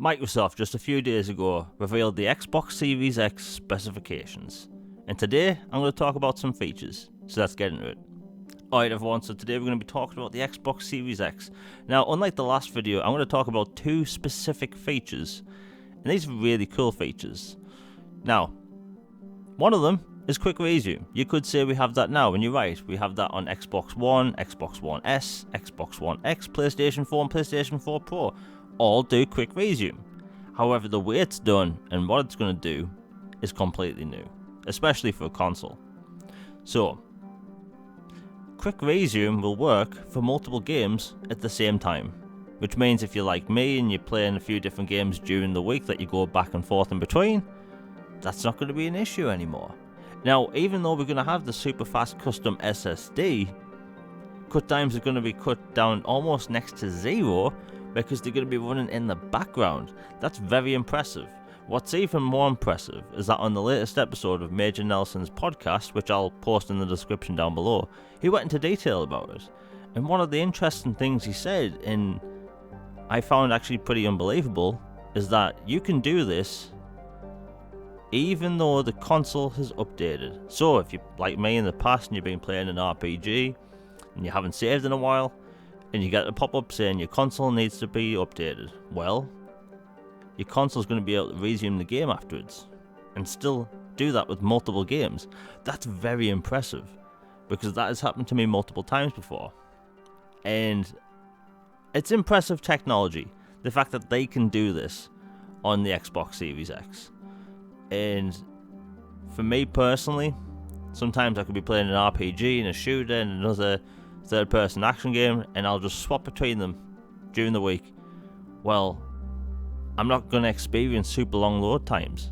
Microsoft just a few days ago revealed the Xbox Series X specifications, and today I'm going to talk about some features, so let's get into it. Alright everyone, so today we're going to be talking about the Xbox Series X. Now, unlike the last video, I'm going to talk about two specific features, and these are really cool features. Now, one of them is quick resume. You could say we have that now, and you're right, we have that on Xbox One, Xbox One S, Xbox One X, PlayStation 4 and PlayStation 4 Pro. All do quick resume. However, the way it's done and what it's going to do is completely new, especially for a console. So, quick resume will work for multiple games at the same time, which means if you're like me and you're playing a few different games during the week that you go back and forth in between, that's not going to be an issue anymore. Now, even though we're going to have the super fast custom SSD, cut times are going to be cut down almost next to zero because they're going to be running in the background. That's very impressive. What's even more impressive is that on the latest episode of Major Nelson's podcast, which I'll post in the description down below, he went into detail about it. And one of the interesting things he said, and I found actually pretty unbelievable, is that you can do this even though the console has updated. So if you're like me in the past and you've been playing an RPG and you haven't saved in a while, and you get a pop-up saying your console needs to be updated, well, your console's going to be able to resume the game afterwards and still do that with multiple games. That's very impressive because that has happened to me multiple times before. And it's impressive technology, the fact that they can do this on the Xbox Series X. And for me personally, sometimes I could be playing an RPG and a shooter and another third-person action game, and I'll just swap between them during the week. Well, I'm not going to experience super long load times,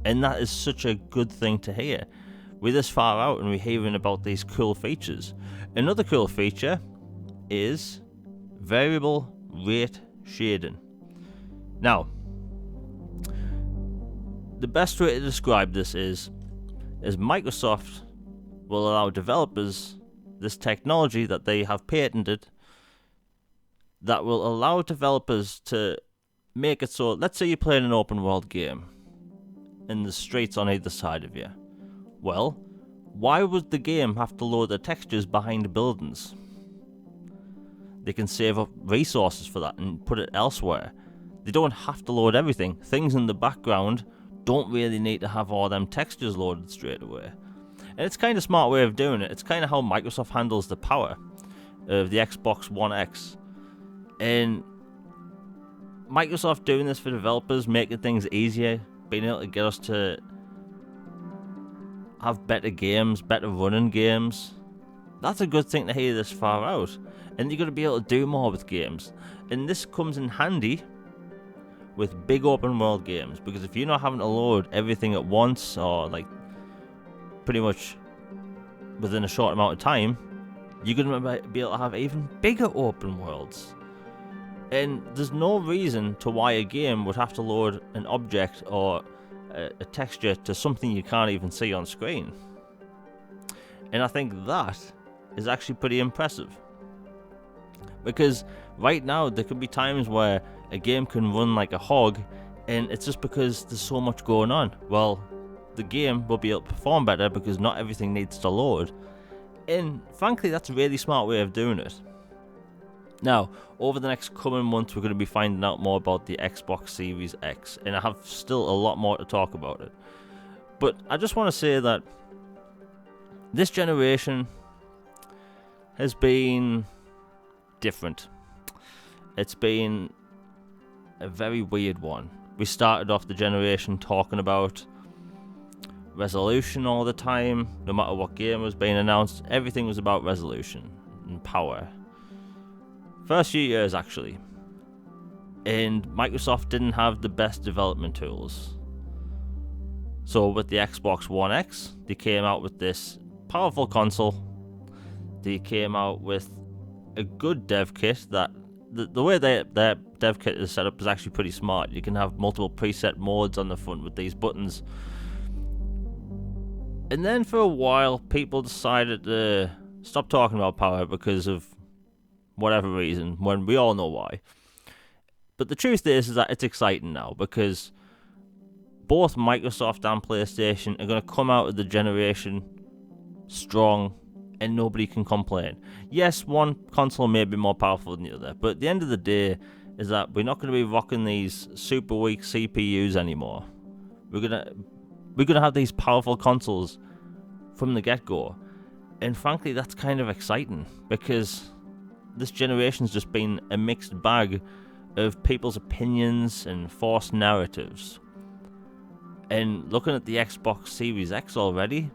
and that is such a good thing to hear. We're this far out and we're hearing about these cool features. Another cool feature is variable rate shading. Now, the best way to describe this is Microsoft will allow developers this technology that they have patented that will allow developers to make it so, let's say you're playing an open world game and the streets on either side of you. Well, why would the game have to load the textures behind the buildings? They can save up resources for that and put it elsewhere. They don't have to load everything. Things in the background don't really need to have all them textures loaded straight away. And it's kind of a smart way of doing it. It's kind of how Microsoft handles the power of the Xbox One X. And Microsoft doing this for developers, making things easier, being able to get us to have better games, better running games. That's a good thing to hear this far out. And you're going to be able to do more with games. And this comes in handy with big open world games, because if you're not having to load everything at once or like pretty much within a short amount of time, you're going to be able to have even bigger open worlds. And there's no reason to why a game would have to load an object or a texture to something you can't even see on screen. And I think that is actually pretty impressive. Because right now there could be times where a game can run like a hog and it's just because there's so much going on. Well, the game will be able to perform better because not everything needs to load. And frankly, that's a really smart way of doing it. Now, over the next coming months, we're going to be finding out more about the Xbox Series X, and I have still a lot more to talk about it. But I just want to say that this generation has been different. It's been a very weird one. We started off the generation talking about resolution all the time. No matter what game was being announced, everything was about resolution and power. First few years actually, and Microsoft didn't have the best development tools. So with the Xbox One X, they came out with this powerful console. They came out with a good dev kit that the way their dev kit is set up is actually pretty smart. You can have multiple preset modes on the front with these buttons. And then for a while, people decided to stop talking about power because of whatever reason, when we all know why. But the truth is that it's exciting now because both Microsoft and PlayStation are going to come out of the generation strong and nobody can complain. Yes, one console may be more powerful than the other, but at the end of the day is that we're not going to be rocking these super weak CPUs anymore. We're gonna have these powerful consoles from the get-go. And frankly, that's kind of exciting because this generation's just been a mixed bag of people's opinions and forced narratives. And looking at the Xbox Series X already,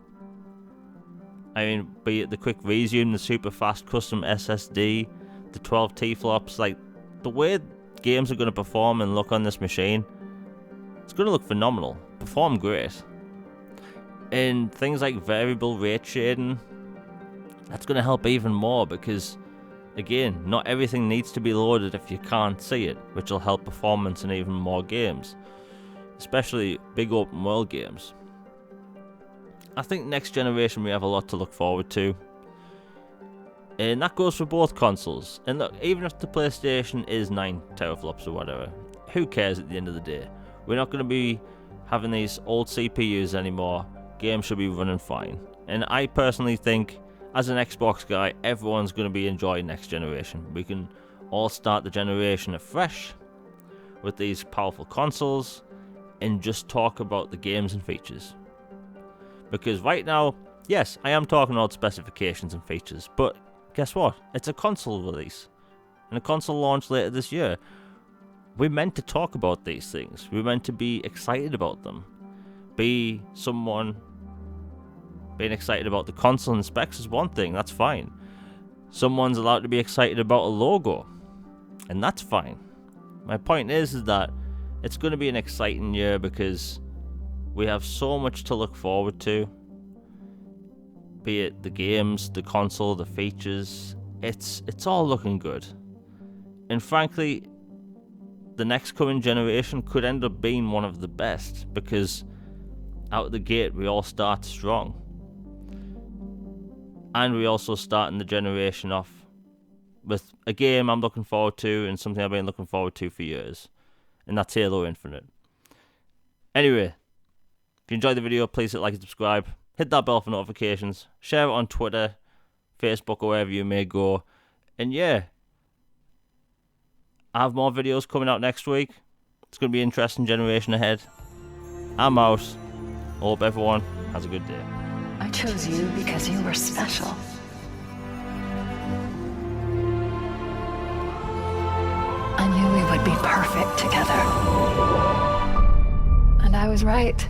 I mean, be it the quick resume, the super fast custom SSD, the 12 T-flops, like, the way games are going to perform and look on this machine, it's going to look phenomenal, perform great. And things like variable rate shading, that's going to help even more because, again, not everything needs to be loaded if you can't see it, which will help performance in even more games, especially big open world games. I think next generation we have a lot to look forward to, and that goes for both consoles. And look, even if the PlayStation is 9 teraflops or whatever, who cares at the end of the day? We're not going to be having these old CPUs anymore. Games should be running fine. And I personally think, as an Xbox guy, everyone's going to be enjoying next generation. We can all start the generation afresh with these powerful consoles and just talk about the games and features. Because right now, yes, I am talking about specifications and features, but guess what? It's a console release and a console launch later this year. We're meant to talk about these things. We're meant to be excited about them. Be someone being excited about the console and specs is one thing, that's fine. Someone's allowed to be excited about a logo, and that's fine. My point is that it's going to be an exciting year because we have so much to look forward to. Be it the games, the console, the features, it's all looking good. And frankly, the next coming generation could end up being one of the best because out of the gate we all start strong. And we also starting the generation off with a game I'm looking forward to and something I've been looking forward to for years. And that's Halo Infinite. Anyway, if you enjoyed the video, please hit like and subscribe. Hit that bell for notifications. Share it on Twitter, Facebook, or wherever you may go. And yeah, I have more videos coming out next week. It's going to be an interesting generation ahead. I'm out. Hope everyone has a good day. I chose you because you were special. I knew we would be perfect together. And I was right.